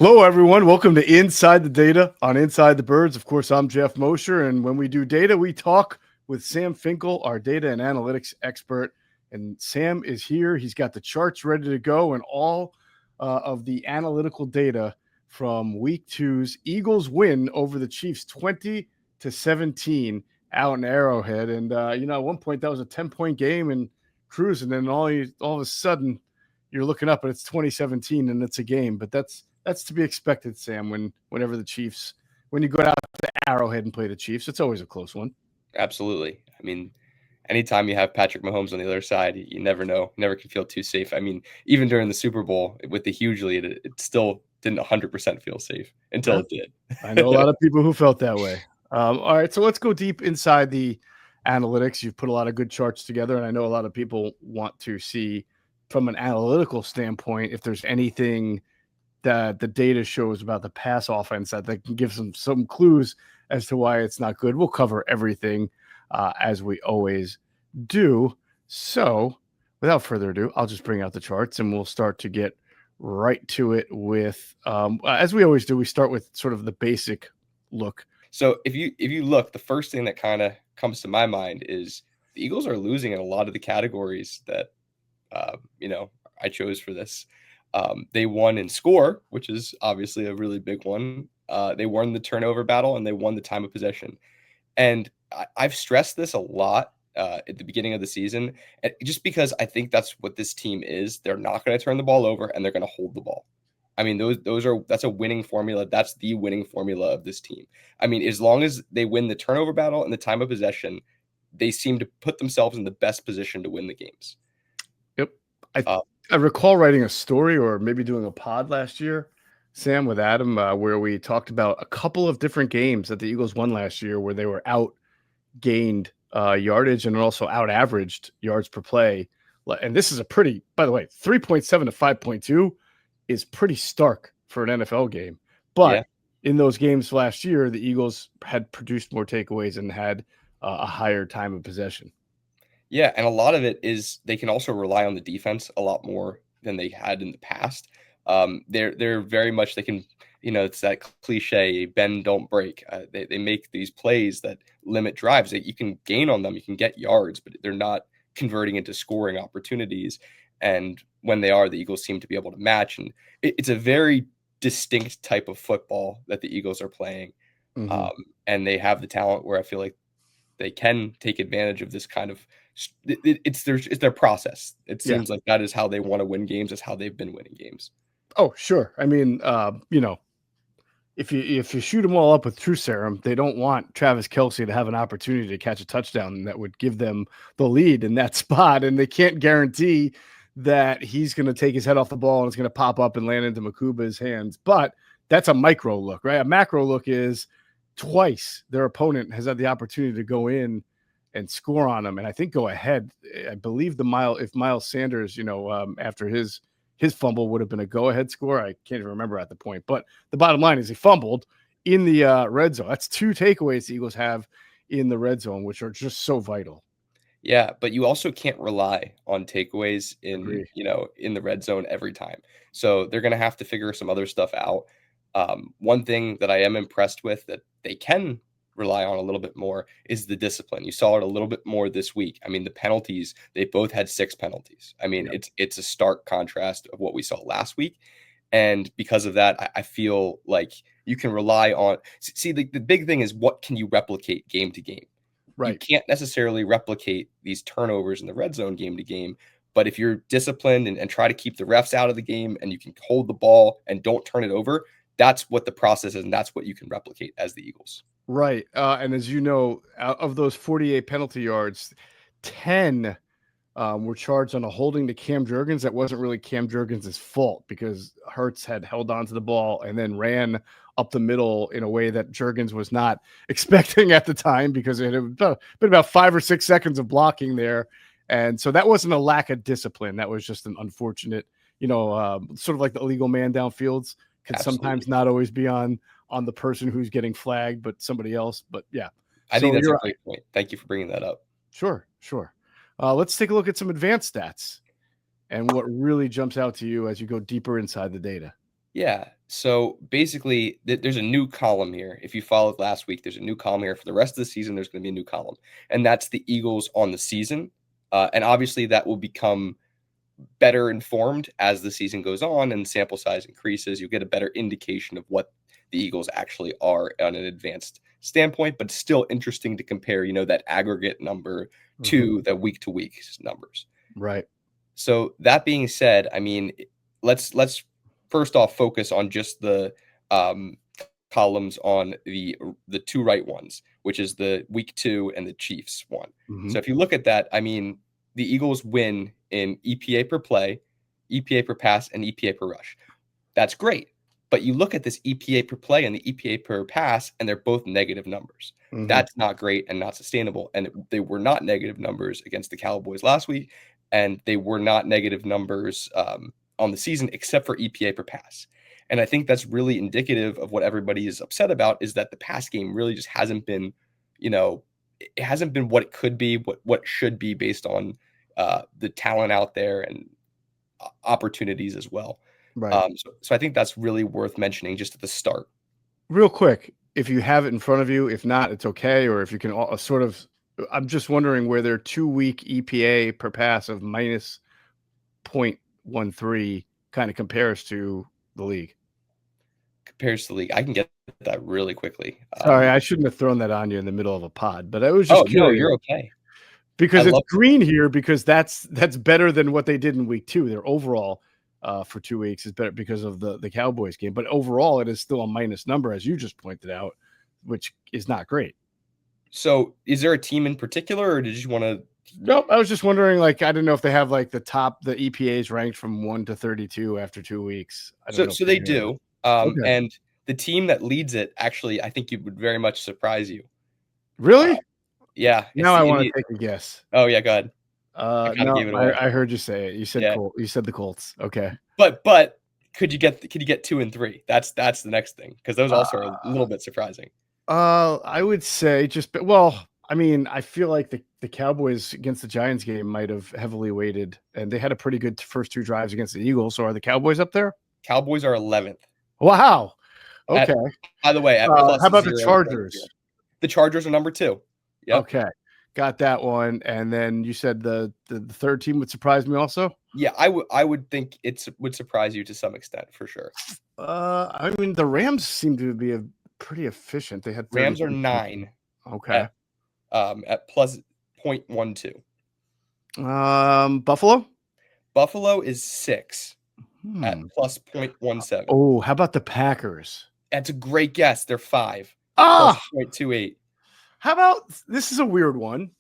Hello, everyone. Welcome to Inside the Data on Inside the Birds. Of course, I'm Geoff Mosher, and when we do data, we talk with Sam Finkel, our data and analytics expert. And Sam is here. He's got the charts ready to go and all of the analytical data from Week 2's Eagles win over the Chiefs 20-17 out in Arrowhead. And, at one point, that was a 10-point game and cruising. And all of a sudden, you're looking up and it's 2017 and it's a game. But that's to be expected, Sam, when you go out to Arrowhead and play the Chiefs, it's always a close one. Absolutely. I mean, anytime you have Patrick Mahomes on the other side, you never know. Never can feel too safe. I mean, even during the Super Bowl with the huge lead, it still didn't 100% feel safe until it did. I know a lot of people who felt that way. All right, so let's go deep inside the analytics. You've put a lot of good charts together, and I know a lot of people want to see from an analytical standpoint if there's anything that the data shows about the pass offense that can give some clues as to why it's not good. We'll cover everything as we always do. So without further ado, I'll just bring out the charts and we'll start to get right to it with, as we always do, we start with sort of the basic look. So if you look, the first thing that kind of comes to my mind is the Eagles are losing in a lot of the categories that, I chose for this. They won in score, which is obviously a really big one. They won the turnover battle and they won the time of possession. And I've stressed this a lot at the beginning of the season, just because I think that's what this team is. They're not going to turn the ball over and they're going to hold the ball. I mean, that's a winning formula. That's the winning formula of this team. I mean, as long as they win the turnover battle and the time of possession, they seem to put themselves in the best position to win the games. Yep. I recall writing a story or maybe doing a pod last year, Sam, with Adam, where we talked about a couple of different games that the Eagles won last year where they were outgained yardage and also out-averaged yards per play. And this is by the way, 3.7 to 5.2 is pretty stark for an NFL game. But in those games last year, the Eagles had produced more takeaways and had a higher time of possession. Yeah, and a lot of it is they can also rely on the defense a lot more than they had in the past. They're very much, they can, it's that cliche, bend, don't break. They make these plays that limit drives. You can gain on them, you can get yards, but they're not converting into scoring opportunities. And when they are, the Eagles seem to be able to match. And it's a very distinct type of football that the Eagles are playing. Mm-hmm. And they have the talent where I feel like they can take advantage of this kind of, it's their process. It seems like that is how they want to win games. Is how they've been winning games. Oh, sure. I mean, if you shoot them all up with true serum, they don't want Travis Kelce to have an opportunity to catch a touchdown that would give them the lead in that spot. And they can't guarantee that he's going to take his head off the ball and it's going to pop up and land into Makuba's hands. But that's a micro look, right? A macro look is twice their opponent has had the opportunity to go in and score on them. And I think go ahead. I believe if Miles Sanders, after his fumble would have been a go-ahead score. I can't even remember at the point. But the bottom line is he fumbled in the red zone. That's two takeaways the Eagles have in the red zone, which are just so vital. Yeah, but you also can't rely on takeaways in the red zone every time. So they're going to have to figure some other stuff out. One thing that I am impressed with that they can rely on a little bit more is the discipline. You saw it a little bit more this week. I mean, the penalties, they both had 6 penalties. I mean, it's a stark contrast of what we saw last week. And because of that, I feel like you can rely on, see, the big thing is what can you replicate game to game? Right. You can't necessarily replicate these turnovers in the red zone game to game. But if you're disciplined and try to keep the refs out of the game and you can hold the ball and don't turn it over, that's what the process is, and that's what you can replicate as the Eagles. Right. And as you know, out of those 48 penalty yards, 10 were charged on a holding to Cam Jurgens. That wasn't really Cam Jurgens' fault because Hurts had held on to the ball and then ran up the middle in a way that Jurgens was not expecting at the time because it had been about 5 or 6 seconds of blocking there. And so that wasn't a lack of discipline. That was just an unfortunate, sort of like the illegal man downfields can sometimes not always be on the person who's getting flagged, but somebody else. But yeah, I think that's a great point. Thank you for bringing that up. Sure. Let's take a look at some advanced stats and what really jumps out to you as you go deeper inside the data. Yeah. So basically, there's a new column here. If you followed last week, there's a new column here. For the rest of the season, there's going to be a new column. And that's the Eagles on the season. And obviously, that will become better informed as the season goes on and sample size increases. You get a better indication of what the Eagles actually are on an advanced standpoint, but still interesting to compare, that aggregate number to the week-to-week numbers. Right. So that being said, I mean, let's first off focus on just the columns on the two right ones, which is the week 2 and the Chiefs one. So if you look at that, I mean, the Eagles win in EPA per play, EPA per pass, and EPA per rush. That's great. But you look at this EPA per play and the EPA per pass, and they're both negative numbers. That's not great and not sustainable. And they were not negative numbers against the Cowboys last week, and they were not negative numbers on the season except for EPA per pass. And I think that's really indicative of what everybody is upset about, is that the pass game really just hasn't been, it hasn't been what it could be, what should be based on the talent out there and opportunities as well. Right. So I think that's really worth mentioning just at the start. Real quick, if you have it in front of you, if not, it's okay. Or if you can sort of, I'm just wondering where their 2-week EPA per pass of minus 0.13 kind of compares to the league. Compares to the league. I can get that really quickly. Sorry, I shouldn't have thrown that on you in the middle of a pod, but I was just curious. No, you're okay. Because it's green here because that's better than what they did in week 2. Their overall for 2 weeks is better because of the Cowboys game. But overall, it is still a minus number, as you just pointed out, which is not great. So is there a team in particular, or did you want to? Nope. I was just wondering, I didn't know if they have the EPAs ranked from 1 to 32 after 2 weeks. So they do. Okay. And the team that leads it, actually, I think it would very much surprise you. Really? Yeah. Now I want to take a guess. Oh yeah, go ahead. No, I heard you say it. You said You said the Colts. Okay. But could you get 2 and 3? That's the next thing, because those also are a little bit surprising. I would say I feel like the Cowboys against the Giants game might have heavily weighted, and they had a pretty good first 2 drives against the Eagles. So are the Cowboys up there? Cowboys are 11th. Wow. Okay. By the way, how about the Chargers? The Chargers are number 2. Yep. Okay. Got that one. And then you said the third team would surprise me also? Yeah, I would think it would surprise you to some extent, for sure. I mean, the Rams seem to be pretty efficient. They had Rams are 9. Okay. At plus 0.12. Buffalo is 6 at plus 0.17. Oh, how about the Packers? That's a great guess. They're 5. Plus 0.28. How about, this is a weird one.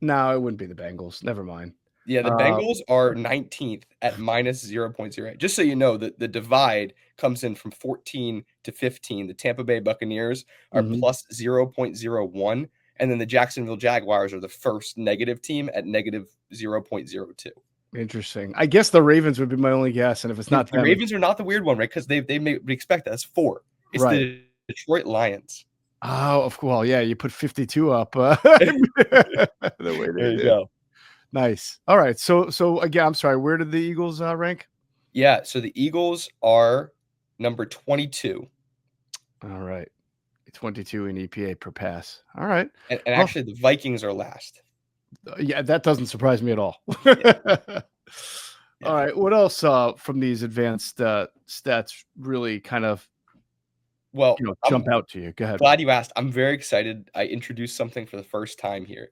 No, it wouldn't be the Bengals. Never mind. Yeah, the Bengals are 19th at minus 0.08. Just so you know, that the divide comes in from 14 to 15. The Tampa Bay Buccaneers are plus 0.01. And then the Jacksonville Jaguars are the first negative team at negative 0.02. Interesting. I guess the Ravens would be my only guess. And if it's not the Ravens are not the weird one, right? Because they may expect that. That's 4. It's the Detroit Lions. Oh, well, yeah, you put 52 up. The way there you go. Nice. All right. So again, I'm sorry. Where did the Eagles rank? Yeah. So the Eagles are number 22. All right. 22 in EPA per pass. All right. And actually, the Vikings are last. Yeah, that doesn't surprise me at all. Yeah. All right. What else from these advanced stats really kind of jump out to you? Go ahead. Glad you asked. I'm very excited. I introduced something for the first time here.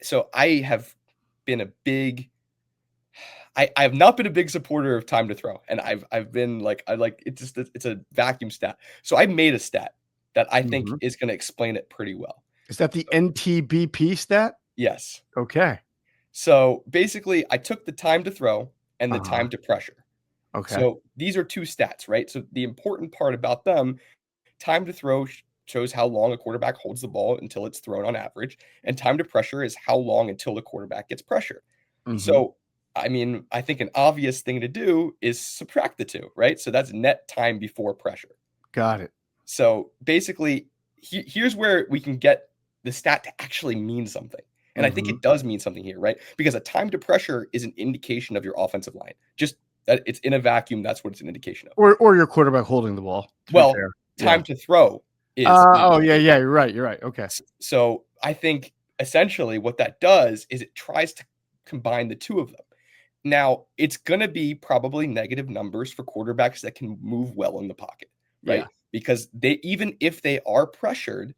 So I have been I have not been a big supporter of time to throw, and I've been it's a vacuum stat. So I made a stat that I think is going to explain it pretty well. Is that the NTBP stat? Yes. Okay. So basically, I took the time to throw and the time to pressure. Okay. So these are 2 stats, right? So the important part about them, time to throw shows how long a quarterback holds the ball until it's thrown on average, and time to pressure is how long until the quarterback gets pressure. So, I mean, I think an obvious thing to do is subtract the 2, right? So that's net time before pressure. Got it. So basically, here's where we can get the stat to actually mean something. And I think it does mean something here, right? Because a time to pressure is an indication of your offensive line. Just That it's in a vacuum. That's what it's an indication of. Or your quarterback holding the ball. To be fair. Time to throw is. Oh yeah, you're right. You're right. Okay. So I think essentially what that does is it tries to combine the two of them. Now, it's going to be probably negative numbers for quarterbacks that can move well in the pocket, right? Yeah. Because even if they are pressured,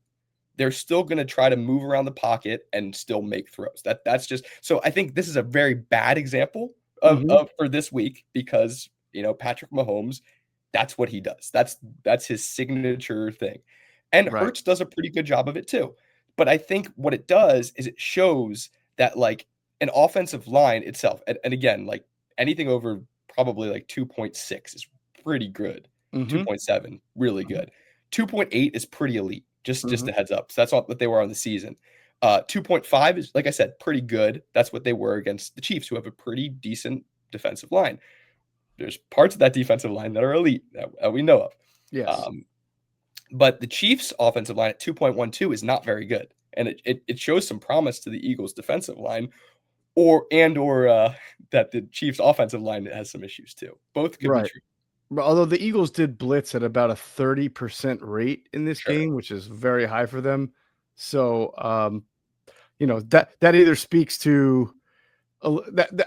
they're still going to try to move around the pocket and still make throws. That's just so I think this is a very bad example of for this week because, Patrick Mahomes, that's what he does. That's his signature thing. And Right. Hurts does a pretty good job of it too. But I think what it does is it shows that like an offensive line itself, and again, like anything over probably like 2.6 is pretty good. 2.7, really good. 2.8 is pretty elite. Just a heads up. So that's what they were on the season. 2.5 is, like I said, pretty good. That's what they were against the Chiefs, who have a pretty decent defensive line. There's parts of that defensive line that are elite that we know of. Yes. But the Chiefs' offensive line at 2.12 is not very good. And it shows some promise to the Eagles' defensive line, or that the Chiefs' offensive line has some issues too. Both could be true. Although the Eagles did blitz at about a 30% rate in this game, which is very high for them. So, that either speaks to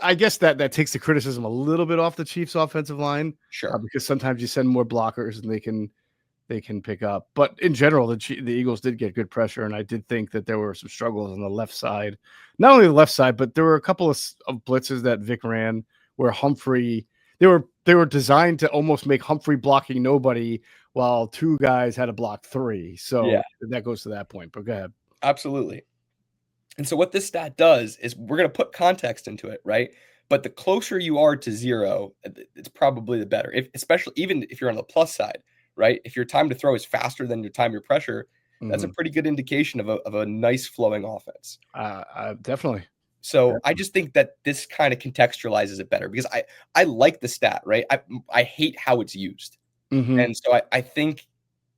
I guess that takes the criticism a little bit off the Chiefs' offensive line. Sure. Because sometimes you send more blockers and they can pick up. But in general, the Eagles did get good pressure, and I did think that there were some struggles on the left side. Not only the left side, but there were a couple of blitzes that Vic ran where Humphrey – they were designed to almost make Humphrey blocking nobody while two guys had to block three. So that goes to that point. But go ahead. Absolutely. And so what this stat does is we're going to put context into it, right? But the closer you are to 0, it's probably the better. Especially even if you're on the plus side, right? If your time to throw is faster than your time to pressure, that's a pretty good indication of a nice flowing offense. Definitely. So I just think that this kind of contextualizes it better because I like the stat, right? I hate how it's used. And so I think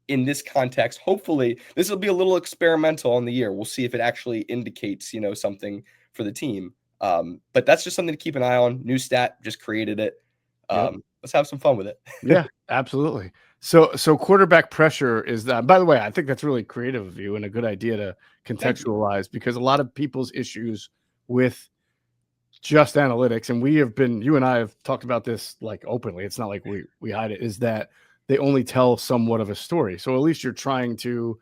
in this context, hopefully this will be a little experimental on the year. We'll see if it actually indicates, something for the team. But that's just something to keep an eye on. New stat, just created it. Let's have some fun with it. Yeah, absolutely. So quarterback pressure is that, by the way, I think that's really creative of you and a good idea to contextualize because a lot of people's issues with just analytics, and you and I have talked about this like openly. It's not like we hide it, is that they only tell somewhat of a story. So at least you're trying to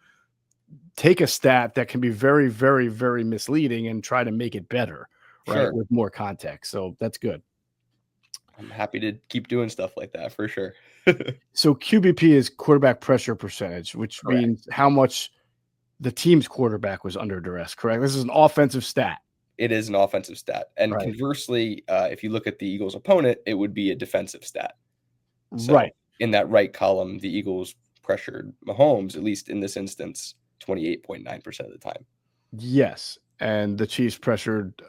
take a stat that can be very, very, very misleading and try to make it better, right? With more context. So that's good. I'm happy to keep doing stuff like that for sure. So QBP is quarterback pressure percentage, which means how much the team's quarterback was under duress, correct? This is an offensive stat. It is an offensive stat. And conversely, if you look at the Eagles' opponent, it would be a defensive stat. So in that right column, the Eagles pressured Mahomes, at least in this instance, 28.9% of the time. Yes. And the Chiefs pressured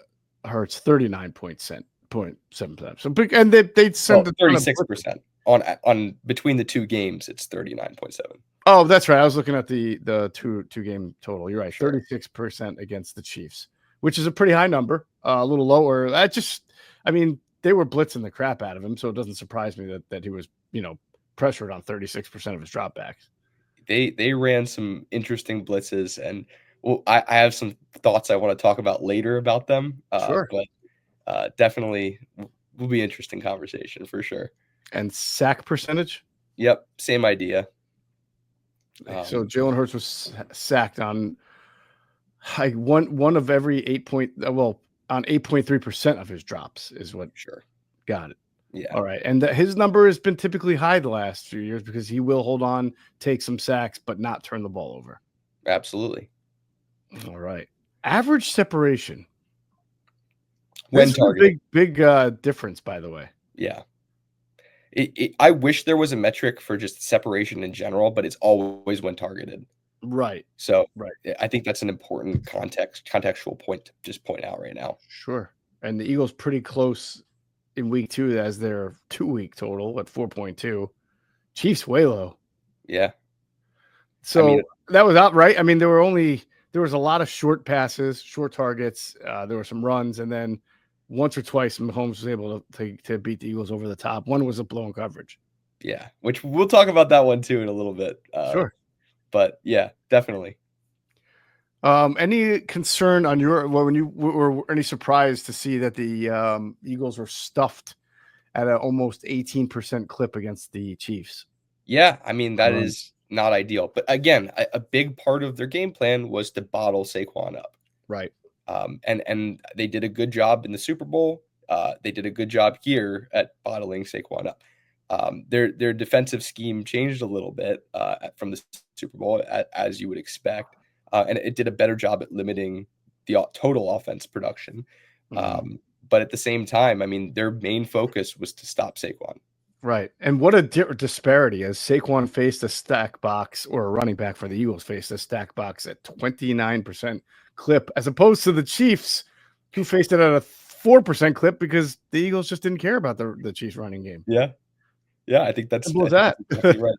Hurts 39.7%. So and they sent 36% on between the two games. It's 39.7. Oh, that's right. I was looking at the two game total. You're right. 36% against the Chiefs, which is a pretty high number. A little lower. They were blitzing the crap out of him, so it doesn't surprise me that he was, pressured on 36% of his dropbacks. They ran some interesting blitzes, and I have some thoughts I want to talk about later about them. But definitely will be an interesting conversation for sure. And sack percentage? Yep, same idea. So Jalen Hurts was sacked on one of every 8.3% of his drops is what. Got it. Yeah. All right. And his number has been typically high the last few years because he will hold on, take some sacks, but not turn the ball over. Absolutely. All right. Average separation. When targeted. Big difference, by the way. Yeah. I wish there was a metric for just separation in general, but it's always when targeted. Right. So I think that's an important contextual point to just point out right now. Sure. And the Eagles pretty close in week 2 as their 2-week total at 4.2. Chiefs way low. Yeah. So that was outright. There was a lot of short passes, short targets. There were some runs, and then once or twice Mahomes was able to beat the Eagles over the top. One was a blown coverage. Yeah, which we'll talk about that one too in a little bit. Sure. But yeah, definitely. Any concern on when you were any surprise to see that the Eagles were stuffed at an almost 18% clip against the Chiefs? Yeah, I mean, that is not ideal. But again, a big part of their game plan was to bottle Saquon up. Right. And they did a good job in the Super Bowl. They did a good job here at bottling Saquon up. Their defensive scheme changed a little bit from the Super Bowl, as you would expect. And it did a better job at limiting the total offense production. But at the same time, I mean, their main focus was to stop Saquon. Right. And what a disparity as Saquon faced a stack box, or a running back for the Eagles faced a stack box at 29% clip, as opposed to the Chiefs, who faced it at a 4% clip because the Eagles just didn't care about the Chiefs running game. Yeah. Yeah, I think that's exactly right.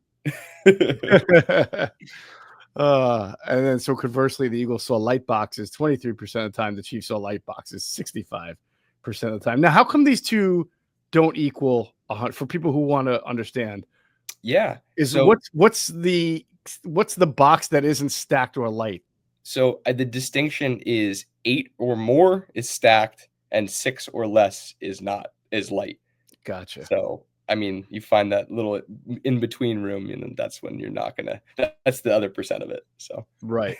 And then so conversely, the Eagles saw light boxes 23% of the time. The Chiefs saw light boxes 65% of the time. Now, how come these two don't equal 100 for people who want to understand? Yeah. So what's the box that isn't stacked or light? So the distinction is 8 or more is stacked and 6 or less is light. Gotcha. So I mean, you find that little in between room, and that's when you're not gonna. That's the other percent of it. So right.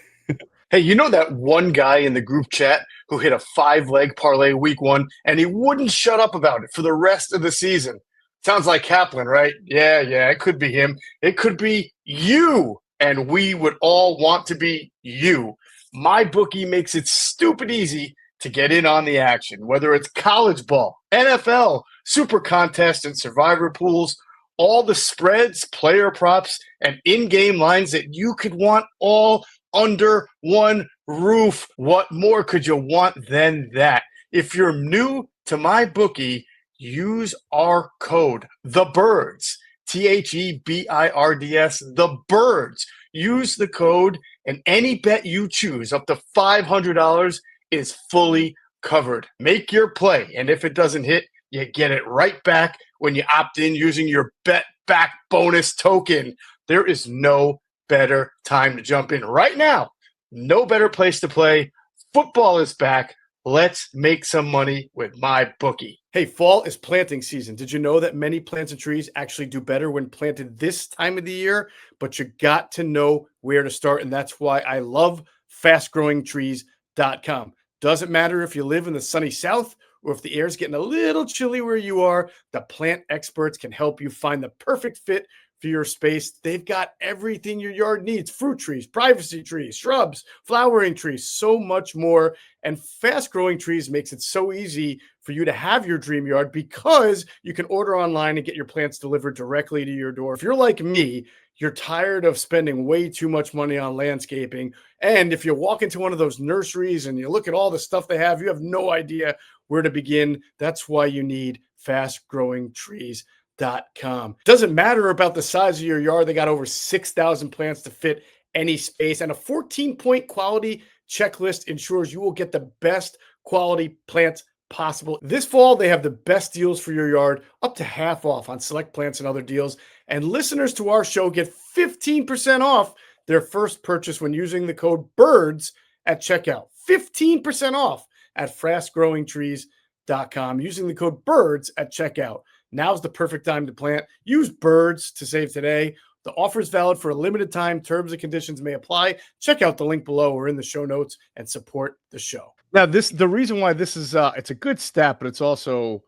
Hey, you know that one guy in the group chat who hit a 5-leg parlay week 1 and he wouldn't shut up about it for the rest of the season? Sounds like Kaplan, right? Yeah, it could be him. It could be you, and we would all want to be you. MyBookie makes it stupid easy to get in on the action, whether it's college ball, NFL, super contest, and survivor pools, all the spreads, player props, and in-game lines that you could want all under one roof. What more could you want than that? If you're new to MyBookie, use our code, THEBIRDS, THEBIRDS, THEBIRDS. Use the code, and any bet you choose up to $500 is fully covered. Make your play, and if it doesn't hit, you get it right back when you opt in using your bet back bonus token. There is no better time to jump in right now. No better place to play. Football is back. Let's make some money with MyBookie. Hey, fall is planting season. Did you know that many plants and trees actually do better when planted this time of the year? But you got to know where to start, and that's why I love fastgrowingtrees.com. Doesn't matter if you live in the sunny south or if the air's getting a little chilly where you are, the plant experts can help you find the perfect fit for your space. They've got everything your yard needs: fruit trees, privacy trees, shrubs, flowering trees, so much more. And Fast Growing Trees makes it so easy for you to have your dream yard because you can order online and get your plants delivered directly to your door. If you're like me, you're tired of spending way too much money on landscaping. And if you walk into one of those nurseries and you look at all the stuff they have, you have no idea where to begin. That's why you need fastgrowingtrees.com. Doesn't matter about the size of your yard. They got over 6,000 plants to fit any space, and a 14-point quality checklist ensures you will get the best quality plants possible. This fall, they have the best deals for your yard, up to half off on select plants and other deals. And listeners to our show get 15% off their first purchase when using the code BIRDS at checkout. 15% off at fastgrowingtrees.com using the code BIRDS at checkout. Now's the perfect time to plant. Use BIRDS to save today. The offer is valid for a limited time. Terms and conditions may apply. Check out the link below or in the show notes and support the show. Now, the reason why this is it's a good stat, but it's also,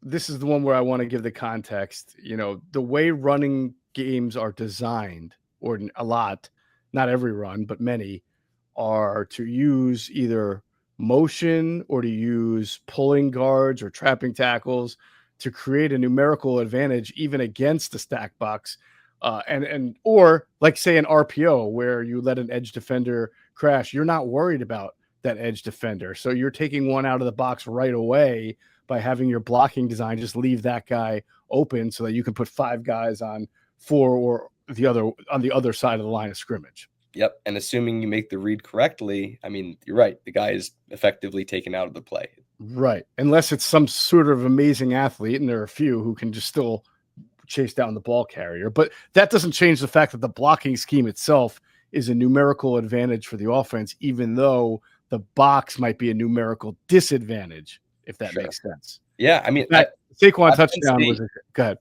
this is the one where I want to give the context. You know, the way running games are designed, or a lot, not every run, but many, are to use either motion or to use pulling guards or trapping tackles to create a numerical advantage even against the stack box. Or like, say, an RPO where you let an edge defender crash, you're not worried about that edge defender. So you're taking one out of the box right away by having your blocking design just leave that guy open so that you can put 5 guys on 4 or on the other side of the line of scrimmage. Yep. And assuming you make the read correctly, I mean, you're right. The guy is effectively taken out of the play. Right. Unless it's some sort of amazing athlete, and there are a few who can just still chase down the ball carrier. But that doesn't change the fact that the blocking scheme itself is a numerical advantage for the offense, even though the box might be a numerical disadvantage, if that Sure. makes sense. Yeah, I mean, In fact, Saquon at Penn touchdown was State, go ahead.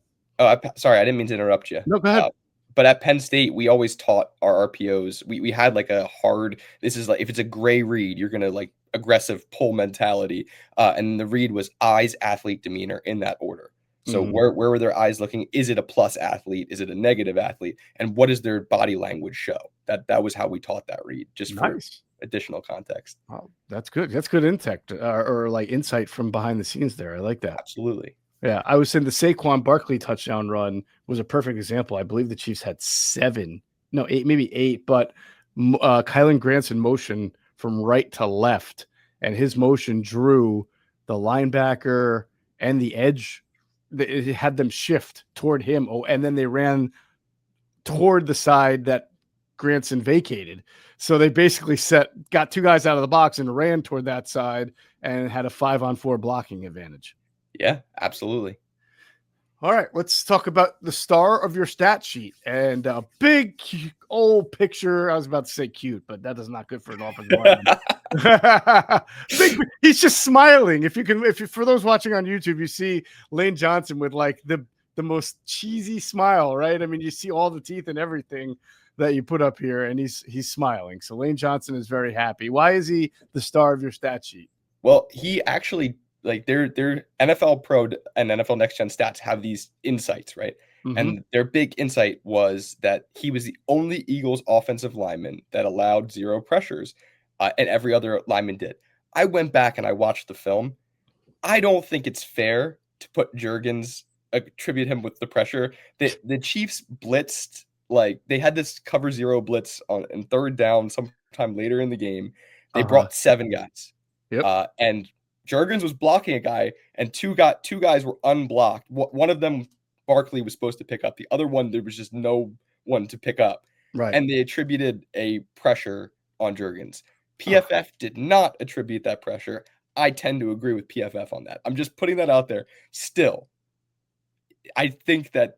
sorry, I didn't mean to interrupt you. No, go ahead. But at Penn State, we always taught our RPOs. We had like a hard. This is like if it's a gray read, you're gonna like aggressive pull mentality. And the read was eyes, athlete, demeanor in that order. So where were their eyes looking? Is it a plus athlete? Is it a negative athlete? And what does their body language show? That was how we taught that read. Just for additional context. Oh, that's good. That's good insight or like insight from behind the scenes there. I like that. Absolutely. Yeah, I was saying the Saquon Barkley touchdown run was a perfect example. I believe the Chiefs had 7, no 8, maybe 8, but Kylan Grant's in motion from right to left, and his motion drew the linebacker and the edge. It had them shift toward him. Oh, and then they ran toward the side that Granson vacated. So they basically got 2 guys out of the box and ran toward that side and had a 5-on-4 blocking advantage. Yeah, absolutely. All right, let's talk about the star of your stat sheet and a big old picture. I was about to say cute, but that is not good for an offensive lineman. He's just smiling. If you for those watching on YouTube, you see Lane Johnson with like the most cheesy smile, right? I mean, you see all the teeth and everything that you put up here, and he's smiling. So Lane Johnson is very happy. Why is he the star of your stat sheet? Well, he actually. Like their NFL Pro and NFL Next Gen stats have these insights, right? Mm-hmm. And their big insight was that he was the only Eagles offensive lineman that allowed 0 pressures, and every other lineman did. I went back and I watched the film. I don't think it's fair to put Juergens, attribute him with the pressure. The Chiefs blitzed, like they had this cover 0 blitz on 3rd down sometime later in the game. They brought 7 guys. Yep. And Juergens was blocking a guy, and two guys were unblocked. One of them, Barkley, was supposed to pick up. The other one, there was just no one to pick up. Right. And they attributed a pressure on Juergens. PFF did not attribute that pressure. I tend to agree with PFF on that. I'm just putting that out there. Still, I think that,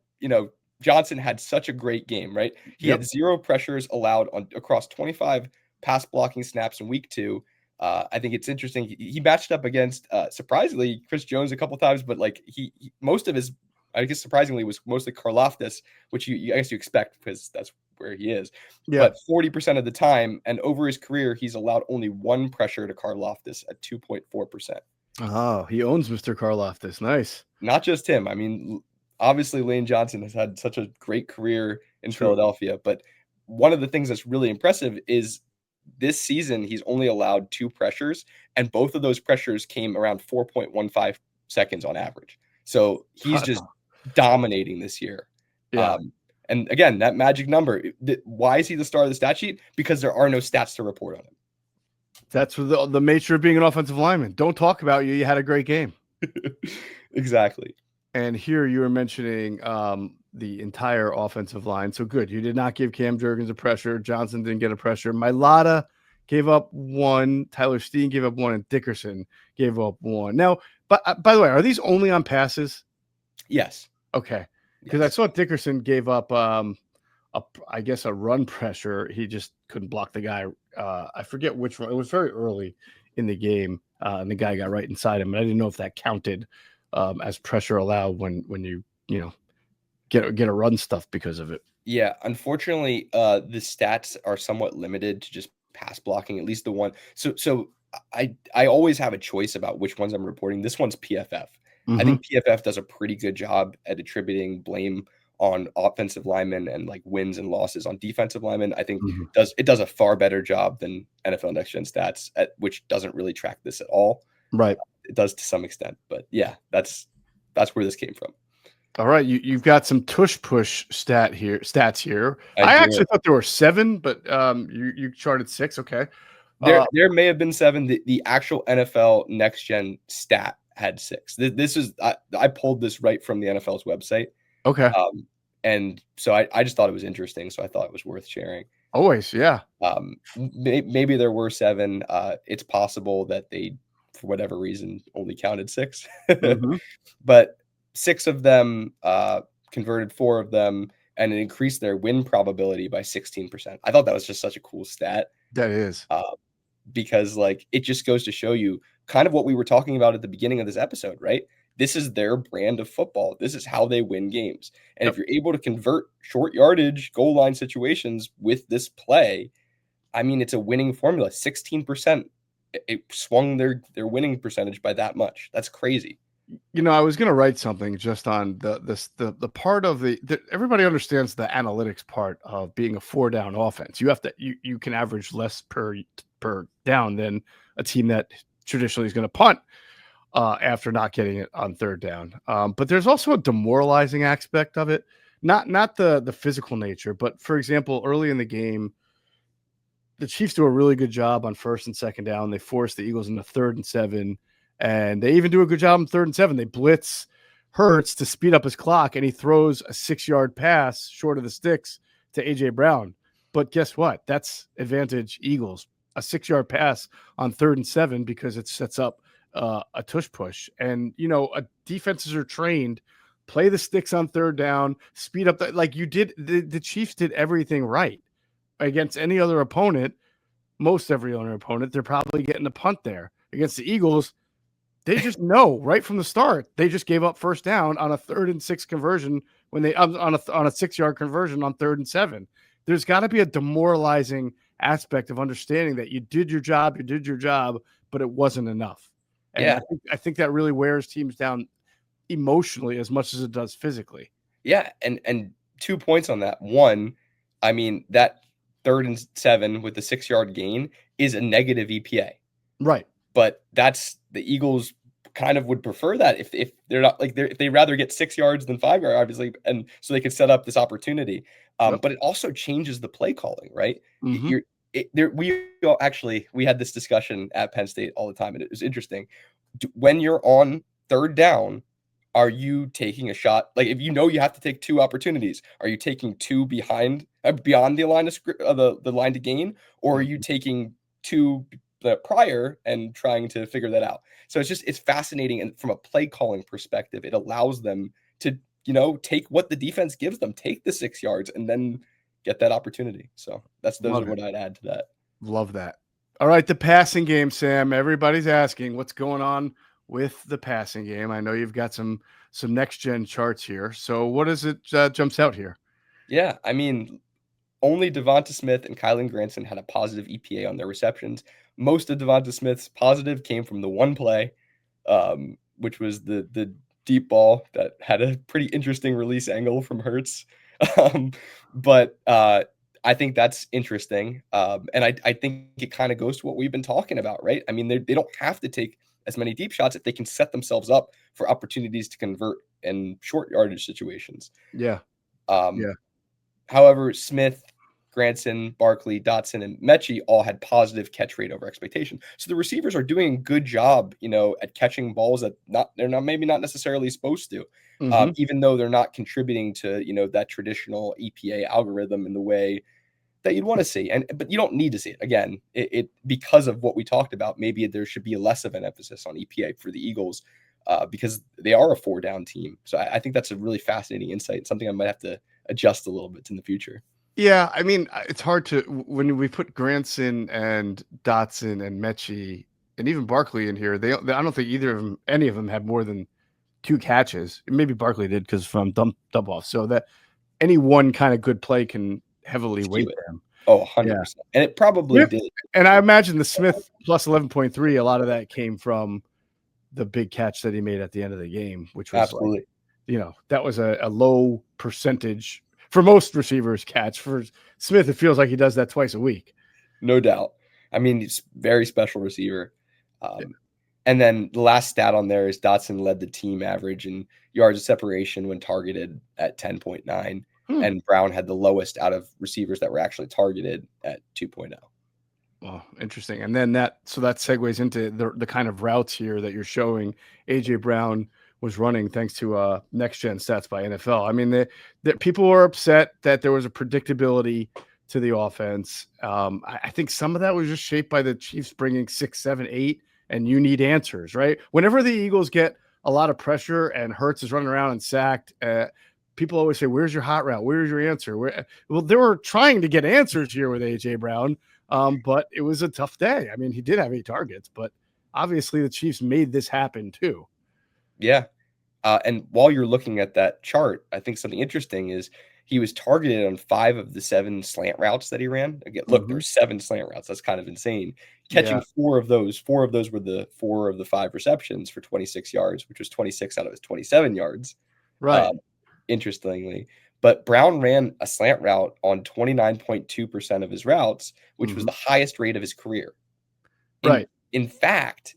Johnson had such a great game, right? He had 0 pressures allowed across 25 pass blocking snaps in week 2. I think it's interesting. He matched up against, surprisingly, Chris Jones a couple times, but like he most of his, I guess surprisingly, was mostly Karlaftis, which I guess you expect because that's where he is. Yeah. But 40% of the time, and over his career, he's allowed only 1 pressure to Karlaftis at 2.4%. Oh, he owns Mr. Karlaftis. Nice. Not just him. I mean, obviously Lane Johnson has had such a great career in Philadelphia, but one of the things that's really impressive is this season, he's only allowed 2 pressures, and both of those pressures came around 4.15 seconds on average. So he's just dominating this year. Yeah. And again, that magic number, why is he the star of the stat sheet? Because there are no stats to report on him. That's the nature of being an offensive lineman. Don't talk about you. You had a great game. Exactly. And here you were mentioning the entire offensive line. So good. You did not give Cam Juergens a pressure. Johnson didn't get a pressure. Mailata gave up 1. Tyler Steen gave up 1. And Dickerson gave up 1. Now, but by the way, are these only on passes? Yes. Okay. Because I saw Dickerson gave up, I guess, a run pressure. He just couldn't block the guy. I forget which one. It was very early in the game, and the guy got right inside him. And I didn't know if that counted as pressure allowed when you get a run stuff because of it. Yeah, unfortunately, the stats are somewhat limited to just pass blocking, at least the one. So I always have a choice about which ones I'm reporting. This one's PFF. Mm-hmm. I think PFF does a pretty good job at attributing blame on offensive linemen and like wins and losses on defensive linemen. I think it does a far better job than NFL Next Gen Stats, which doesn't really track this at all. Right. It does to some extent, but yeah, that's where this came from. All right, you've got some tush push stats here. I actually thought there were 7, but you charted 6. Okay, there may have been 7. The actual NFL Next Gen stat had 6. This is I pulled this right from the NFL's website. Okay, and so I just thought it was interesting, so I thought it was worth sharing. Always, yeah. Maybe there were 7. It's possible that they for whatever reason, only counted 6. Mhm. But 6 of them converted 4 of them, and it increased their win probability by 16%. I thought that was just such a cool stat. That is. Because like it just goes to show you kind of what we were talking about at the beginning of this episode, right? This is their brand of football. This is how they win games. And if you're able to convert short yardage goal line situations with this play, I mean, it's a winning formula. 16%. It swung their winning percentage by that much. That's crazy. I was going to write something just on the part of everybody understands the analytics part of being a 4-down offense. You can average less per down than a team that traditionally is going to punt after not getting it on 3rd down. But there's also a demoralizing aspect of it, not the physical nature, but for example, early in the game, the Chiefs do a really good job on 1st and 2nd down. They force the Eagles into 3rd and 7. And they even do a good job on 3rd and 7. They blitz Hurts to speed up his clock, and he throws a 6-yard pass short of the sticks to A.J. Brown. But guess what? That's advantage Eagles. A 6-yard pass on 3rd and 7 because it sets up a tush push. And, defenses are trained, play the sticks on 3rd down, speed up. Like you did, the Chiefs did everything right against any other opponent. Most every other opponent, they're probably getting a punt there. Against the Eagles, they just know right from the start. They just gave up 1st down on a 3rd and 6 conversion when they on a 6-yard conversion on 3rd and 7. There's got to be a demoralizing aspect of understanding that you did your job, but it wasn't enough. And Yeah, I think that really wears teams down emotionally as much as it does physically. yeah, and 2 points on that. One, I mean that 3rd and 7 with the 6-yard gain is a negative EPA. Right. But that's the Eagles kind of would prefer that if they're not like if they rather get 6 yards than 5 yards, obviously, and so they could set up this opportunity. But it also changes the play calling, right? Mhm. We had this discussion at Penn State all the time, and it was interesting. When you're on 3rd down, are you taking a shot? Like if you have to take 2 opportunities, are you taking 2 beyond the line of the line to gain, or are you taking 2 prior and trying to figure that out? So it's fascinating, and from a play calling perspective, it allows them to take what the defense gives them, take the 6 yards, and then get that opportunity. So those are what I'd add to that. Love that. All right, the passing game, Sam. Everybody's asking what's going on with the passing game. I know you've got some next gen charts here. So what is it jumps out here? Yeah, I mean, only Devonta Smith and Kylan Granson had a positive EPA on their receptions. Most of Devonta Smith's positive came from the one play, which was the deep ball that had a pretty interesting release angle from Hurts. But I think that's interesting. And I think it kind of goes to what we've been talking about, right? I mean, they don't have to take as many deep shots if they can set themselves up for opportunities to convert in short yardage situations. Yeah. However, Smith, Granson, Barkley, Dotson, and Mechie all had positive catch rate over expectation. So the receivers are doing a good job, at catching balls that they're maybe not necessarily supposed to, even though they're not contributing to, that traditional EPA algorithm in the way that you'd want to see. But you don't need to see it. Again, it because of what we talked about, maybe there should be less of an emphasis on EPA for the Eagles because they are a 4-down team. So I think that's a really fascinating insight, something I might have to adjust a little bit in the future. Yeah, I mean, it's hard to when we put Granson and Dotson and Mechie and even Barkley in here. I don't think any of them had more than 2 catches. Maybe Barkley did because from dump off. So that any one kind of good play can heavily weight them. Oh, 100%. And it probably did. And I imagine the Smith plus 11.3. A lot of that came from the big catch that he made at the end of the game, which was absolutely, that was a low percentage. For most receivers catch. For Smith, it feels like he does that twice a week. No doubt. I mean, he's a very special receiver. And then the last stat on there is Dotson led the team average in yards of separation when targeted at 10.9. And Brown had the lowest out of receivers that were actually targeted at 2.0. Well, interesting. And then that segues into the kind of routes here that you're showing. A.J. Brown was running thanks to next gen stats by NFL. I mean, the people were upset that there was a predictability to the offense. I think some of that was just shaped by the Chiefs bringing 6, 7, 8 and you need answers, right? Whenever the Eagles get a lot of pressure and Hurts is running around and sacked, people always say, "Where's your hot route? Where's your answer?" Well, they were trying to get answers here with AJ Brown, but it was a tough day. I mean, he did have 8 targets, but obviously the Chiefs made this happen too. Yeah. And while you're looking at that chart, I think something interesting is he was targeted on 5 of the 7 slant routes that he ran. Again, look, there's 7 slant routes. That's kind of insane. Catching 4 of those were the 4 of the 5 receptions for 26 yards, which was 26 out of his 27 yards. Right. Interestingly. But Brown ran a slant route on 29.2% of his routes, which was the highest rate of his career. In fact,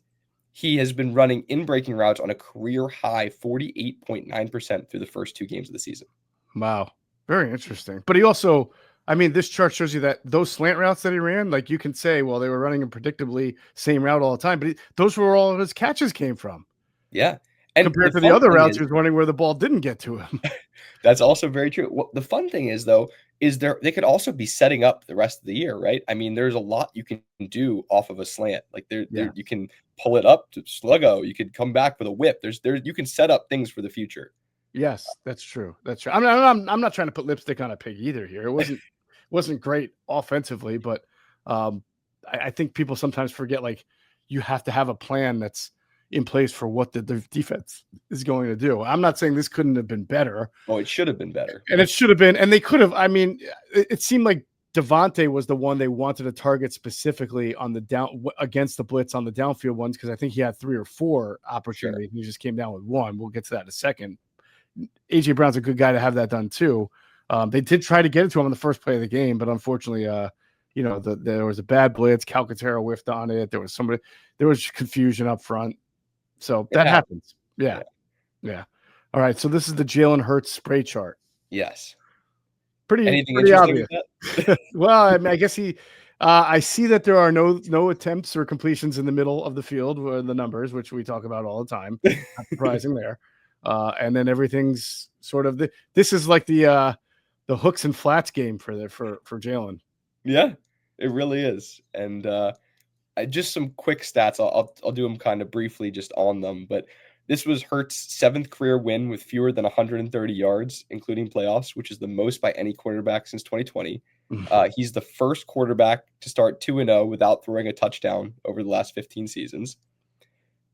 he has been running in-breaking routes on a career high 48.9% through the first 2 games of the season. Wow. Very interesting. But he also, I mean, this chart shows you that those slant routes that he ran, like you can say, well, they were running a predictably same route all the time, but those were all his catches came from. Yeah. And compared to the other routes he was running where the ball didn't get to him. That's also very true. Well, the fun thing is, though, is they could also be setting up the rest of the year, right? I mean, there's a lot you can do off of a slant. Like you can pull it up to sluggo. You could come back with a whip. You can set up things for the future. Yes, that's true. That's true. I'm not trying to put lipstick on a pig either here. It wasn't great offensively, but I think people sometimes forget, like, you have to have a plan that's in place for what the defense is going to do. I'm not saying this couldn't have been better. Oh, it should have been better. And it should have been, and they could have. I mean, it seemed like Devontae was the one they wanted to target specifically on the down against the blitz on the downfield ones, because I think he had 3 or 4 opportunities. Sure. He just came down with 1. We'll get to that in a second. AJ Brown's a good guy to have that done too. They did try to get it to him on the first play of the game, but unfortunately, there was a bad blitz. Calcaterra whiffed on it. There was confusion up front. So that happens. Yeah. All right. So this is the Jalen Hurts spray chart. Yes. Pretty obvious. Well, I mean, I guess I see that there are no attempts or completions in the middle of the field with the numbers, which we talk about all the time. Not surprising there. And then everything's sort of this is like the hooks and flats game for Jalen. Yeah, it really is. And just some quick stats. I'll do them kind of briefly just on them. But this was Hurts' 7th career win with fewer than 130 yards, including playoffs, which is the most by any quarterback since 2020. He's the first quarterback to start 2-0 without throwing a touchdown over the last 15 seasons.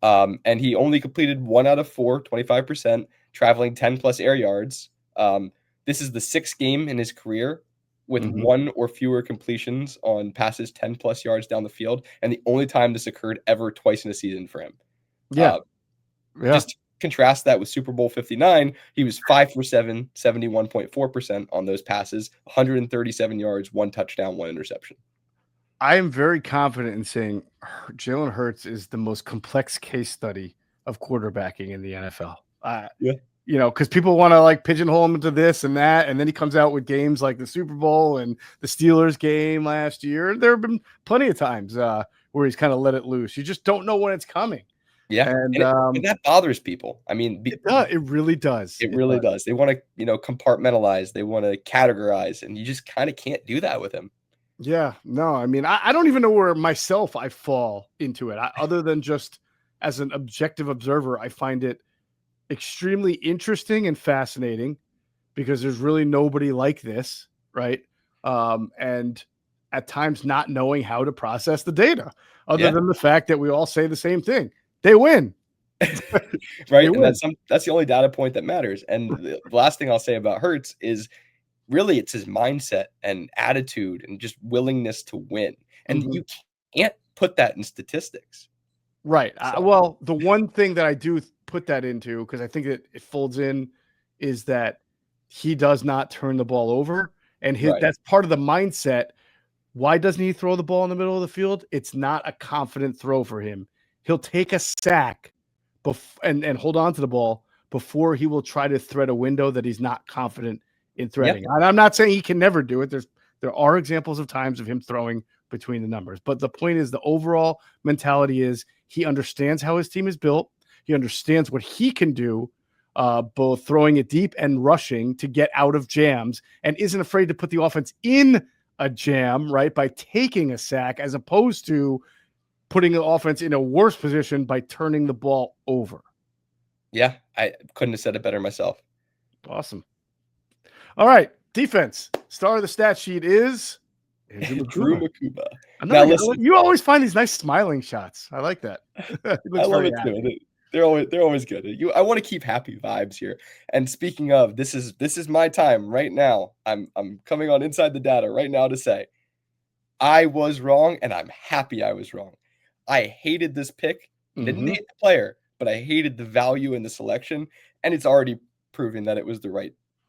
And he only completed 1 out of 4, 25%, traveling 10+ air yards. This is the 6th game in his career with 1 or fewer completions on passes 10+ yards down the field, and the only time this occurred ever twice in a season for him. Just contrast that with Super Bowl 59. He was 5 for 7, 71.4% on those passes, 137 yards, 1 touchdown, 1 interception. I am very confident in saying Jalen Hurts is the most complex case study of quarterbacking in the NFL. Because people want to like pigeonhole him into this and that, and then he comes out with games like the Super Bowl and the Steelers game last year. There have been plenty of times where he's kind of let it loose. You just don't know when it's coming. Yeah, and that bothers people. I mean, it really does. It really does. They want to, compartmentalize. They want to categorize, and you just kind of can't do that with him. Yeah, no, I mean, I don't even know where myself I fall into it. Other than just as an objective observer, I find it extremely interesting and fascinating because there's really nobody like this, right? And at times not knowing how to process the data, other than the fact that we all say the same thing. They win. Right. And that's the only data point that matters. And the last thing I'll say about Hurts is really it's his mindset and attitude and just willingness to win. And you can't put that in statistics. Right. Well, the one thing that I do put that into, because I think that it folds in, is that he does not turn the ball over. And that's part of the mindset. Why doesn't he throw the ball in the middle of the field? It's not a confident throw for him. He'll take a sack and hold on to the ball before he will try to thread a window that he's not confident in threading. And I'm not saying he can never do it. There are examples of times of him throwing between the numbers. But the point is, the overall mentality is he understands how his team is built. He understands what he can do, both throwing it deep and rushing to get out of jams, and isn't afraid to put the offense in a jam, right, by taking a sack as opposed to putting the offense in a worse position by turning the ball over. Yeah, I couldn't have said it better myself. Awesome. All right, defense. Star of the stat sheet is Drew Makuba. Now, listen, you always find these nice smiling shots. I like that. I love it too. They're always good. I want to keep happy vibes here. And speaking of, this is my time right now. I'm coming on Inside the Data right now to say I was wrong, and I'm happy I was wrong. I hated this pick. Didn't hate the player, but I hated the value in the selection, and it's already proving that it was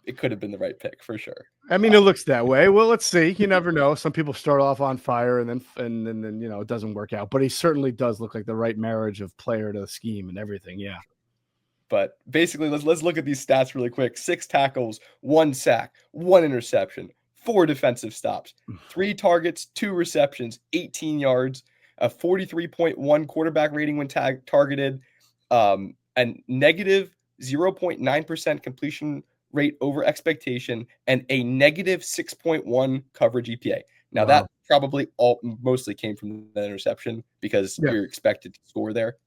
it could have been the right pick for sure. I mean, it looks that way. Well, let's see. You never know. Some people start off on fire and then you know, it doesn't work out. But he certainly does look like the right marriage of player to scheme and everything. Yeah. But basically, let's look at these stats really quick. 6 tackles, 1 sack, 1 interception, 4 defensive stops, 3 targets, 2 receptions, 18 yards, a 43.1 quarterback rating when targeted, and negative 0.9% completion rate over expectation, and a negative 6.1 coverage EPA. Now that probably mostly came from the interception because you're expected to score there.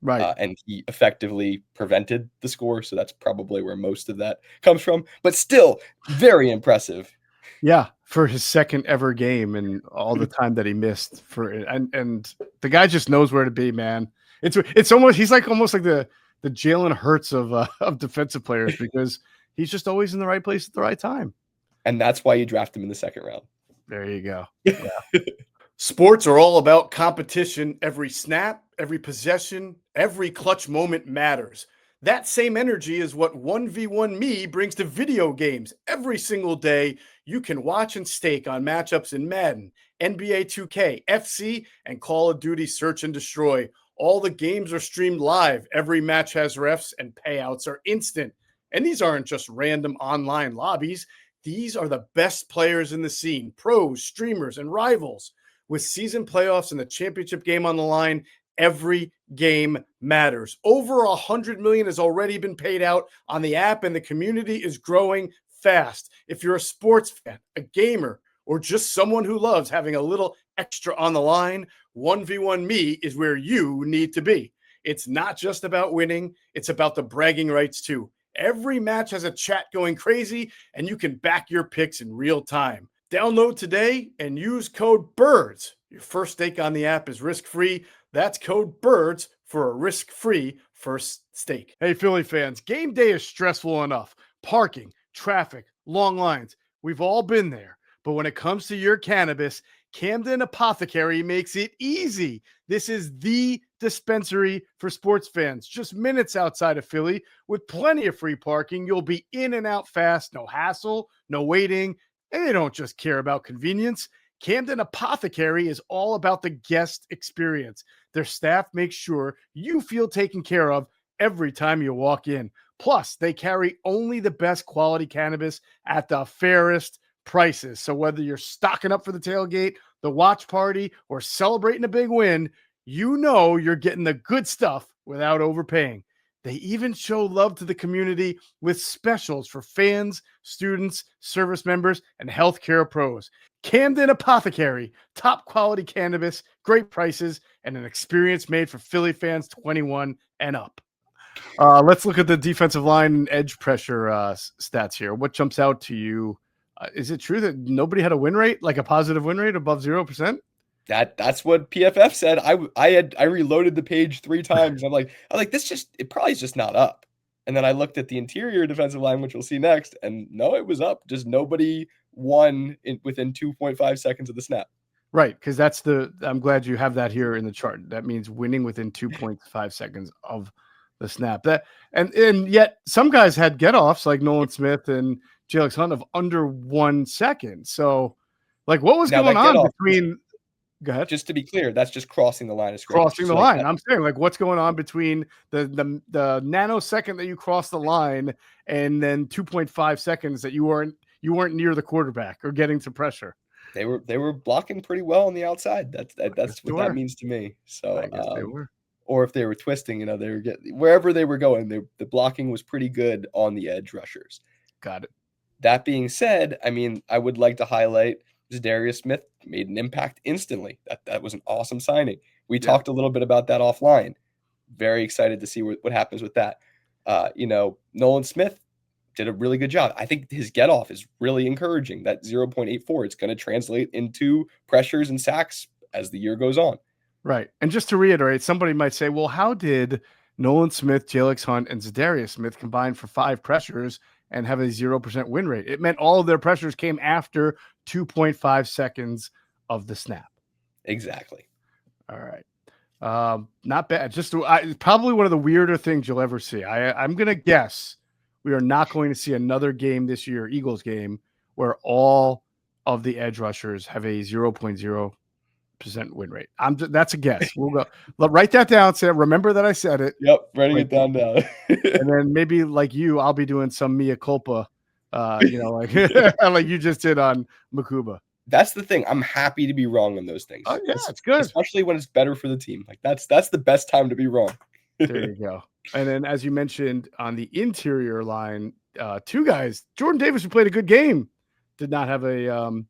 Right. And he effectively prevented the score. So that's probably where most of that comes from, but still very impressive. Yeah. For his second ever game and all the time that he missed and the guy just knows where to be, man. It's almost, he's like almost like the Jalen Hurts of defensive players because he's just always in the right place at the right time. And that's why you draft him in the second round. There you go. Yeah. Sports are all about competition. Every snap, every possession, every clutch moment matters. That same energy is what 1v1 Me brings to video games. Every single day, you can watch and stake on matchups in Madden, NBA 2K, FC, and Call of Duty Search and Destroy. All the games are streamed live. Every match has refs and payouts are instant. And these aren't just random online lobbies. These are the best players in the scene, pros, streamers, and rivals. With season playoffs and the championship game on the line, every game matters. Over $100 million has already been paid out on the app, and the community is growing fast. If you're a sports fan, a gamer, or just someone who loves having a little extra on the line, 1v1 Me is where you need to be. It's not just about winning. It's about the bragging rights too. Every match has a chat going crazy, and you can back your picks in real time. Download today and use code BIRDS. Your first stake on the app is risk-free. That's code BIRDS for a risk-free first stake. Hey, Philly fans, game day is stressful enough. Parking, traffic, long lines. We've all been there. But when it comes to your cannabis, Camden Apothecary makes it easy. This is the dispensary for sports fans, just minutes outside of Philly with plenty of free parking. You'll be in and out fast, no hassle, no waiting. And they don't just care about convenience. Camden Apothecary is all about the guest experience. Their staff makes sure you feel taken care of every time you walk in. Plus, they carry only the best quality cannabis at the fairest prices. So whether you're stocking up for the tailgate, the watch party, or celebrating a big win, you know you're getting the good stuff without overpaying. They even show love to the community with specials for fans, students, service members, and healthcare pros. Camden Apothecary, top quality cannabis, great prices, and an experience made for Philly fans 21 and up. Let's look at the defensive line and edge pressure stats here. What jumps out to you? Is it true that nobody had a win rate, like a positive win rate above 0%? That's what PFF said. I reloaded the page 3 times. I'm like, it probably is just not up. And then I looked at the interior defensive line, which we'll see next, and no, it was up. Just nobody won within 2.5 seconds of the snap. Right, because I'm glad you have that here in the chart. That means winning within 2.5 seconds of the snap. And yet some guys had get-offs like Nolan Smith and Jalen Hunt of under 1 second. So, like, what was going on between? Go ahead. Just to be clear, that's just crossing the line of scrimmage. Crossing the line. I'm saying, like, what's going on between the nanosecond that you cross the line and then 2.5 seconds that you weren't near the quarterback or getting to pressure? They were blocking pretty well on the outside. That's what that means to me. So I guess they were. Or if they were twisting, they were getting wherever they were going. The blocking was pretty good on the edge rushers. Got it. That being said, I mean, I would like to highlight Za'DariusSmith made an impact instantly. That was an awesome signing. We talked a little bit about that offline. Very excited to see what happens with that. Nolan Smith did a really good job. I think his get off is really encouraging. That 0.84, it's going to translate into pressures and sacks as the year goes on. Right. And just to reiterate, somebody might say, well, how did Nolan Smith, Jalen Hunt, and Za'DariusSmith combine for 5 pressures and have a 0% win rate? It meant all of their pressures came after 2.5 seconds of the snap. Exactly. All right. Not bad. Just probably one of the weirder things you'll ever see. I'm going to guess we are not going to see another game this year, Eagles game, where all of the edge rushers have a 0.0% win rate. That's a guess. We'll go. Write that down. Say, remember that I said it. Yep, writing it down now. And then maybe like you, I'll be doing some mea culpa, like like you just did on Makuba. That's the thing. I'm happy to be wrong on those things. Oh yeah, it's good, especially when it's better for the team. Like that's the best time to be wrong. There you go. And then, as you mentioned, on the interior line, 2 guys, Jordan Davis, who played a good game, did not have a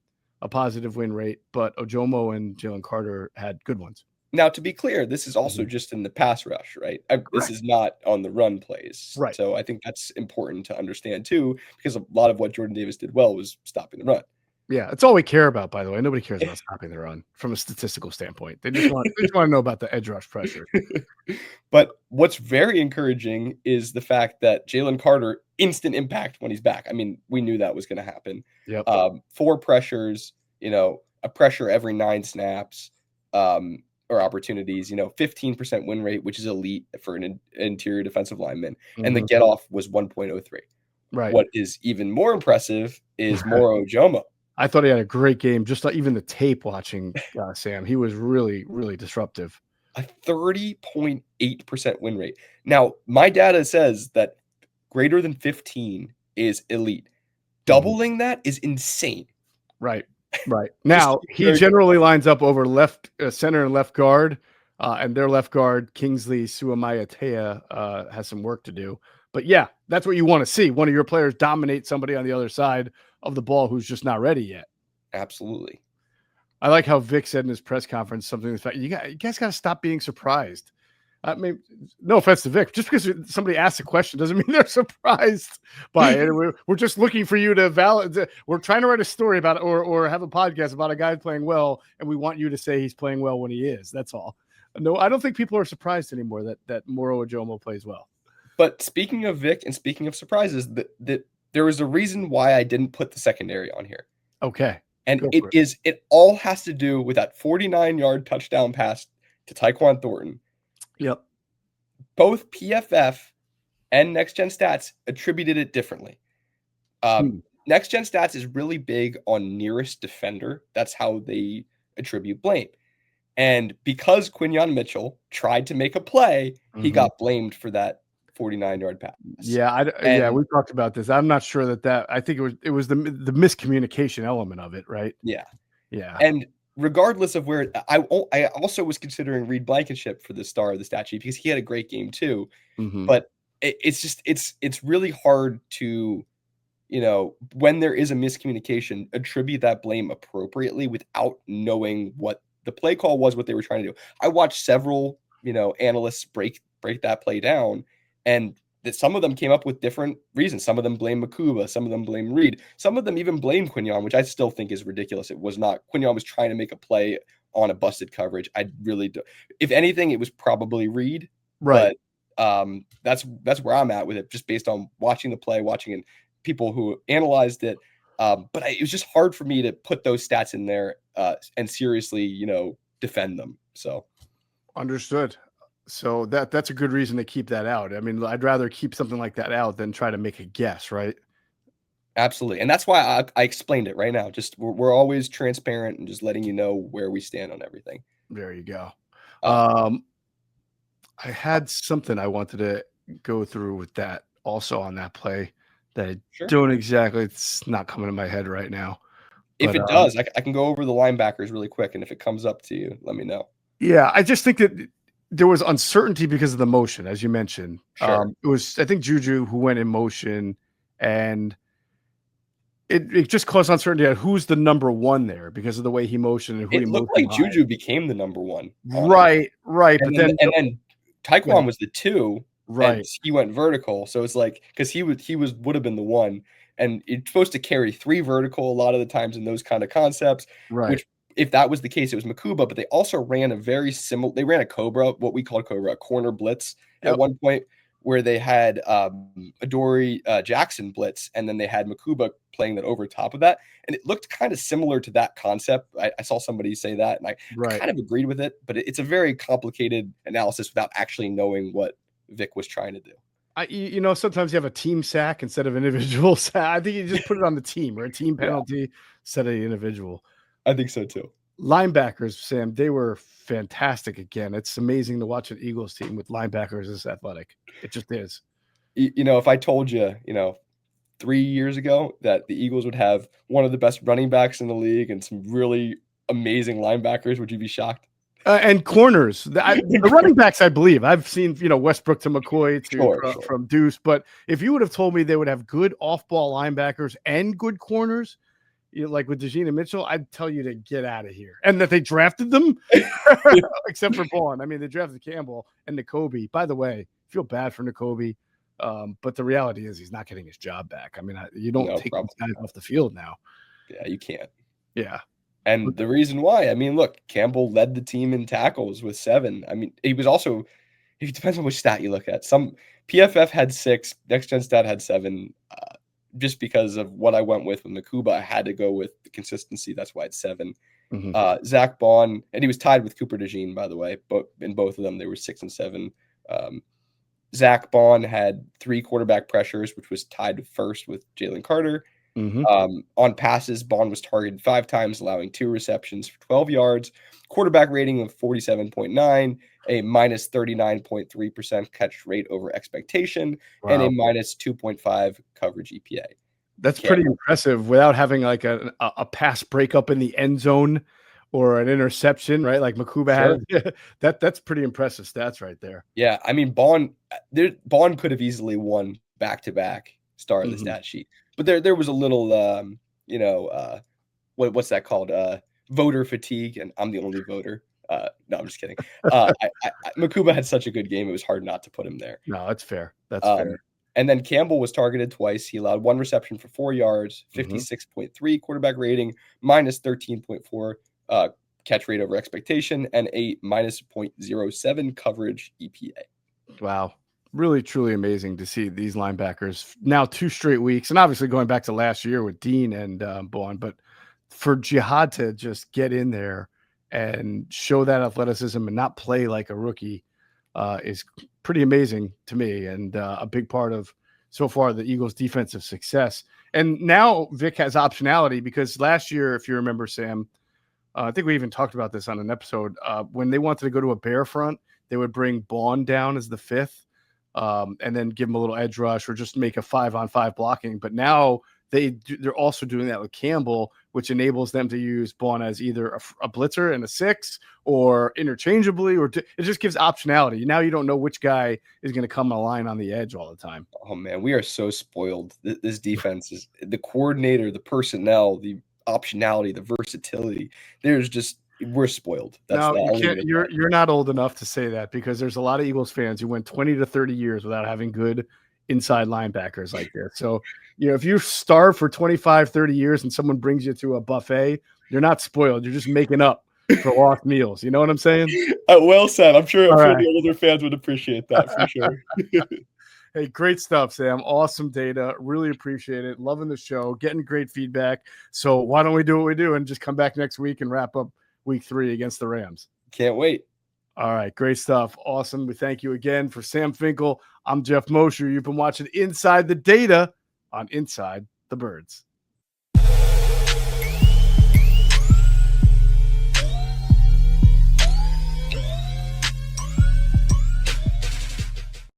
positive win rate, but Ojomo and Jalen Carter had good ones. Now, to be clear, this is also just in the pass rush, right? This is not on the run plays. Right. So I think that's important to understand too, because a lot of what Jordan Davis did well was stopping the run. Yeah, it's all we care about, by the way. Nobody cares about stopping the run from a statistical standpoint. They just want to know about the edge rush pressure. But what's very encouraging is the fact that Jalen Carter, instant impact when he's back. I mean, we knew that was going to happen. Yep. 4 pressures, a pressure every 9 snaps or opportunities, 15% win rate, which is elite for an interior defensive lineman. Mm-hmm. And the get off was 1.03. Right. What is even more impressive is Moro Ojomo. I thought he had a great game. Just like even the tape watching Sam, he was really, really disruptive. A 30.8% win rate. Now, my data says that greater than 15 is elite. Doubling that is insane. Right. Now, he generally lines up over left center and left guard, and their left guard, Kingsley Suamaitea, has some work to do. But yeah, that's what you want to see. One of your players dominate somebody on the other side of the ball who's just not ready yet. Absolutely. I like how Vic said in his press conference something to the fact, you guys got to stop being surprised. I mean, no offense to Vic, just because somebody asks a question doesn't mean they're surprised by it. We're just looking for you to validate. We're trying to write a story about it or have a podcast about a guy playing well, and we want you to say he's playing well when he is. That's all. No, I don't think people are surprised anymore that Moro Ojomo plays well. But speaking of Vic and speaking of surprises, that there was a reason why I didn't put the secondary on here. Okay. And it all has to do with that 49-yard touchdown pass to Tyquan Thornton. Yep. Both PFF and Next Gen Stats attributed it differently. Next Gen Stats is really big on nearest defender. That's how they attribute blame. And because Quinyon Mitchell tried to make a play, he got blamed for that 49-yard pass. Yeah, we talked about this. I'm not sure that I think it was the miscommunication element of it, right? Yeah. And regardless of where I also was considering Reed Blankenship for the star of the stat sheet because he had a great game too. But it's really hard to, when there is a miscommunication, attribute that blame appropriately without knowing what the play call was, what they were trying to do. I watched several, analysts break that play down, and that some of them came up with different reasons. Some of them blame Makuba, some of them blame Reed, some of them even blame Quinyon, which I still think is ridiculous. It was not. Quinyon was trying to make a play on a busted coverage. I really do. If anything, it was probably Reed. Right. But that's where I'm at with it, just based on watching the play, and people who analyzed it. But it was just hard for me to put those stats in there and seriously, defend them. So understood. So that's a good reason to keep that out. I mean, I'd rather keep something like that out than try to make a guess, right? Absolutely. And that's why I explained it right now. Just we're always transparent and just letting you know where we stand on everything. There you go. I had something I wanted to go through with that also on that play that I don't exactly, it's not coming to my head right now. If it does, I can go over the linebackers really quick. And if it comes up to you, let me know. Yeah. I just think that there was uncertainty because of the motion, as you mentioned. It was, I think, Juju who went in motion, and it just caused uncertainty on who's the number one there because of the way he motioned and who he It looked motioned like behind. Juju became the number one. Right. And then Tyquan Yeah. was the 2, and Right. he went vertical. So it's like, because he would have been the 1, and it's supposed to carry 3 vertical a lot of the times in those kind of concepts. Right. Which, if that was the case, it was Makuba, but they also ran a very similar. They ran a Cobra, what we called Cobra, a corner blitz at one point, where they had Adoree Jackson blitz, and then they had Makuba playing that over top of that, and it looked kind of similar to that concept. I saw somebody say that, and I kind of agreed with it, but it's a very complicated analysis without actually knowing what Vic was trying to do. Sometimes you have a team sack instead of individual sack. I think you just put it on the team, or a team penalty instead of the individual. I think so too. Linebackers, Sam, they were fantastic again. It's amazing to watch an Eagles team with linebackers this athletic. It just is. If I told you, 3 years ago that the Eagles would have one of the best running backs in the league and some really amazing linebackers, would you be shocked? And corners, the running backs, I believe. I've seen, Westbrook to McCoy from Deuce. But if you would have told me they would have good off-ball linebackers and good corners, like with DeJean and Mitchell, I'd tell you to get out of here. And that they drafted them, except for Vaughn. I mean, they drafted Campbell and Nakobe. By the way, I feel bad for Nakobe, but the reality is he's not getting his job back. I mean, you don't take these guys off the field now. Yeah, you can't. Yeah. And the reason why, look, Campbell led the team in tackles with 7. He was also, it depends on which stat you look at. Some PFF had 6, Next Gen Stat had 7. Just because of what I went with Makuba, I had to go with the consistency. That's why it's 7. Mm-hmm. Zach Bond, and he was tied with Cooper DeJean, by the way, but in both of them, they were 6 and 7. Zach Bond had 3 quarterback pressures, which was tied first with Jalen Carter. Mm-hmm. On passes, Bond was targeted 5 times, allowing 2 receptions for 12 yards. Quarterback rating of 47.9, a minus 39.3% catch rate over expectation, and a minus 2.5 coverage EPA. That's pretty impressive without having like a pass breakup in the end zone or an interception, right? Like Makuba had. That's pretty impressive stats right there. Yeah, Bond could have easily won back-to-back star of the stat sheet. But there was a little, what's that called? Voter fatigue, and I'm the only voter. No, I'm just kidding. Makuba had such a good game; it was hard not to put him there. No, that's fair. That's fair. And then Campbell was targeted twice. He allowed 1 reception for 4 yards, 56.3 quarterback rating, minus 13.4 catch rate over expectation, and a minus 0.07 coverage EPA. Wow. Really, truly amazing to see these linebackers now 2 straight weeks. And obviously going back to last year with Dean and Bond, but for Jihad to just get in there and show that athleticism and not play like a rookie is pretty amazing to me, and a big part of so far the Eagles' defensive success. And now Vic has optionality, because last year, if you remember, Sam, I think we even talked about this on an episode, when they wanted to go to a bear front, they would bring Bond down as the 5th. And then give him a little edge rush or just make a 5-on-5 blocking. But now they're also doing that with Campbell, which enables them to use Bond as either a blitzer and a 6 or interchangeably, or it just gives optionality. Now you don't know which guy is going to come a line on the edge all the time. Oh man, we are so spoiled. This defense is the coordinator, the personnel, the optionality, the versatility. We're spoiled. You're not old enough to say that, because there's a lot of Eagles fans who went 20 to 30 years without having good inside linebackers like this. So, if you starve for 25, 30 years and someone brings you to a buffet, you're not spoiled. You're just making up for lost meals. You know what I'm saying? Well said. I'm sure the older fans would appreciate that for sure. Hey, great stuff, Sam. Awesome data. Really appreciate it. Loving the show. Getting great feedback. So why don't we do what we do and just come back next week and wrap up Week 3 against the Rams? Can't wait. All right. Great stuff. Awesome. We thank you again. For Sam Finkel, I'm Geoff Mosher. You've been watching Inside the Data on Inside the Birds.